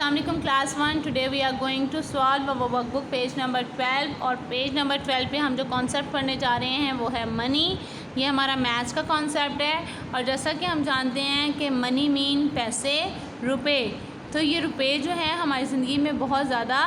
अस्सलामुअलैकुम class 1। Today we are going to solve our workbook page number 12 और page number 12 पे हम जो कॉन्सेप्ट पढ़ने जा रहे हैं वो है मनी। ये हमारा मैथ्स का कॉन्सेप्ट है और जैसा कि हम जानते हैं कि मनी मीन पैसे, रुपए। तो ये रुपए जो है हमारी ज़िंदगी में बहुत ज़्यादा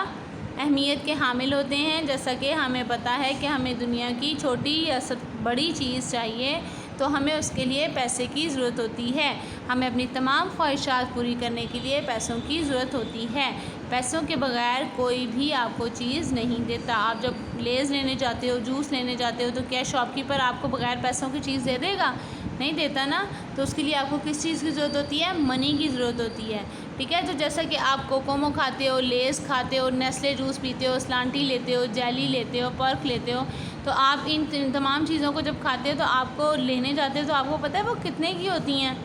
अहमियत के हामिल होते हैं। जैसा कि हमें पता है कि हमें दुनिया की छोटी या बड़ी चीज़ चाहिए तो हमें उसके लिए पैसे की ज़रूरत होती है। हमें अपनी तमाम ख्वाहिशात पूरी करने के लिए पैसों की ज़रूरत होती है। पैसों के बगैर कोई भी आपको चीज़ नहीं देता। आप जब लेज़ लेने जाते हो, जूस लेने जाते हो, तो क्या शॉपकीपर आपको बगैर पैसों की चीज़ दे देगा? नहीं देता ना। तो उसके लिए आपको किस चीज़ की ज़रूरत होती है? मनी की ज़रूरत होती है। ठीक है। तो जैसा कि आप कोकोमो खाते हो, लेज़ खाते हो, नेस्ले जूस पीते हो, स्लांटी लेते हो, जेली लेते हो, पर्क लेते हो, तो आप इन तमाम चीज़ों को जब खाते हो तो आपको लेने जाते हो तो आपको पता है वो कितने की होती हैं?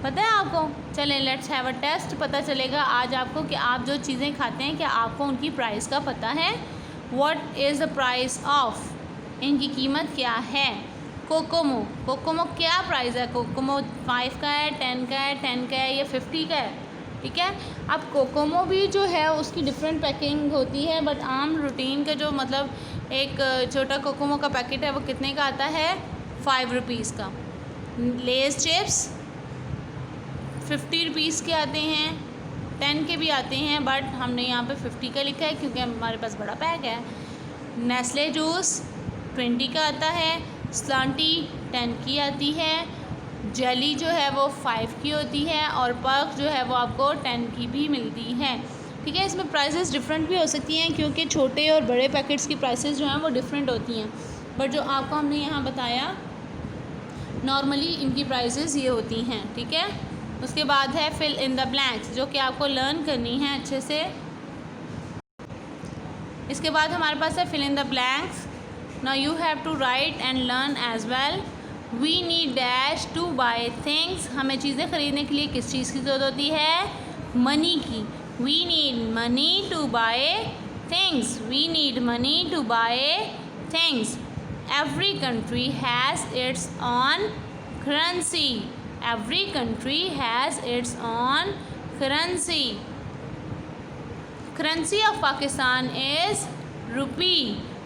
पता है आपको? चलें लेट्स हैव अ टेस्ट। पता चलेगा आज आपको कि आप जो चीज़ें खाते हैं क्या आपको उनकी प्राइस का पता है? What is the price of? इनकी कीमत क्या है? कोकोमो, कोकोमो क्या प्राइस है? कोकोमो 5 का है, 10 का है, 10 का है या 50 का है? ठीक है। अब कोकोमो भी जो है उसकी डिफरेंट पैकिंग होती है, बट आम रूटीन का जो मतलब एक छोटा कोकोमो का पैकेट है वो कितने का आता है? 5 रुपीज़ का। लेज़ चिप्स 50 रुपीज़ के आते हैं, 10 के भी आते हैं, बट हमने यहाँ पे 50 का लिखा है क्योंकि हमारे पास बड़ा पैक है। नेस्ले जूस 20 का आता है, स्लांटी 10 की आती है, जेली जो है वो 5 की होती है और पर्क जो है वो आपको 10 की भी मिलती है। ठीक है। इसमें प्राइसेस डिफरेंट भी हो सकती हैं क्योंकि छोटे और बड़े पैकेट्स की प्राइसेस जो हैं वो डिफरेंट होती हैं, बट जो आपको हमने यहाँ बताया नॉर्मली इनकी प्राइसेस ये होती हैं। ठीक है। उसके बाद है फिल इन द ब्लैंक्स, जो कि आपको लर्न करनी है अच्छे से। इसके बाद हमारे पास है fill in the blanks. Now you have to write and learn as well. We need dash to buy things. हमें चीज़ें ख़रीदने के लिए किस चीज़ की ज़रूरत होती है? मनी की। We need money to buy things. We need money to buy things. Every country has its own currency. Every country has its own currency. Currency of Pakistan is rupee.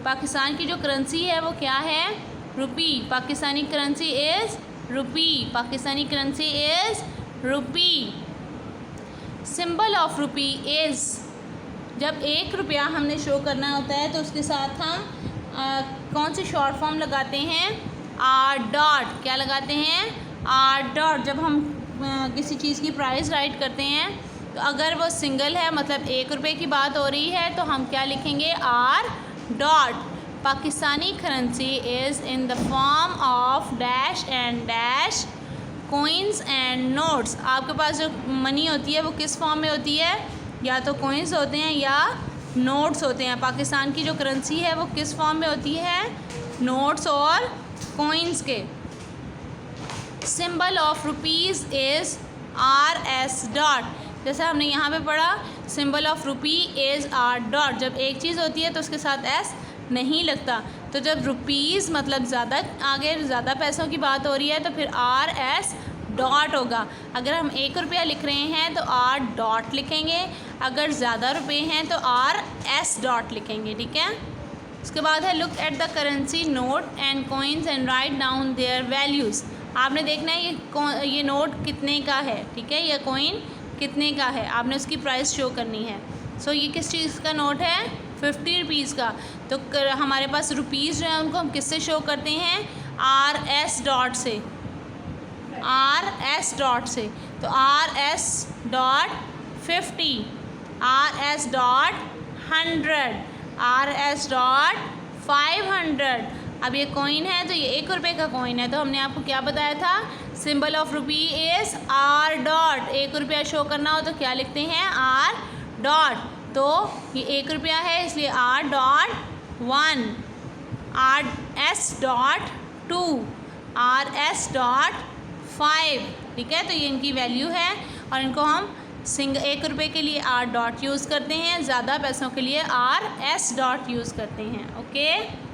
Pakistan की जो करेंसी है वो क्या है? Rupee. Pakistani currency is rupee. Pakistani currency is rupee. Symbol of rupee is, जब 1 रुपया हमने show करना होता है तो उसके साथ हम कौन सी शॉर्ट फॉर्म लगाते हैं? R dot. क्या लगाते हैं? R dot. जब हम किसी चीज़ की प्राइस राइट करते हैं तो अगर वो सिंगल है मतलब 1 रुपये की बात हो रही है तो हम क्या लिखेंगे? R dot. Pakistani currency is in the form of dash and dash coins and notes. आपके पास जो मनी होती है वो किस फॉर्म में होती है? या तो कोइंस होते हैं या नोट्स होते हैं। पाकिस्तान की जो करेंसी है वो किस फॉर्म में होती है? नोट्स और कोइंस के। Symbol of rupees is R S dot. जैसे हमने यहाँ पे पढ़ा symbol of rupee is R dot. जब एक चीज़ होती है तो उसके साथ एस नहीं लगता, तो जब रुपीज़ मतलब ज़्यादा आगे ज़्यादा पैसों की बात हो रही है तो फिर आर एस डॉट होगा। अगर हम 1 रुपया लिख रहे हैं तो आर डॉट लिखेंगे, अगर ज़्यादा रुपए हैं तो आर एस डॉट लिखेंगे। ठीक है। उसके बाद है look at the currency note and coins and write down their values. आपने देखना है ये नोट कितने का है। ठीक है। यह कॉइन कितने का है, आपने उसकी प्राइस शो करनी है। सो ये किस चीज़ का नोट है? 50 रुपीज़ का। तो हमारे पास रुपीज़ जो है उनको हम किससे शो करते हैं? आर एस डॉट से। आर एस डॉट से। तो R S dot 50, R S dot 100, R S dot 500। अब ये कॉइन है तो ये 1 रुपये का कॉइन है, तो हमने आपको क्या बताया था? Symbol of rupee is R dot. 1 रुपया शो करना हो तो क्या लिखते हैं? R dot. तो ये 1 रुपया है इसलिए R dot 1, R S dot 2, R S dot 5। ठीक है। तो ये इनकी वैल्यू है और इनको हम 1 रुपये के लिए आर डॉट यूज़ करते हैं, ज़्यादा पैसों के लिए आर एस डॉट यूज़ करते हैं। ओके।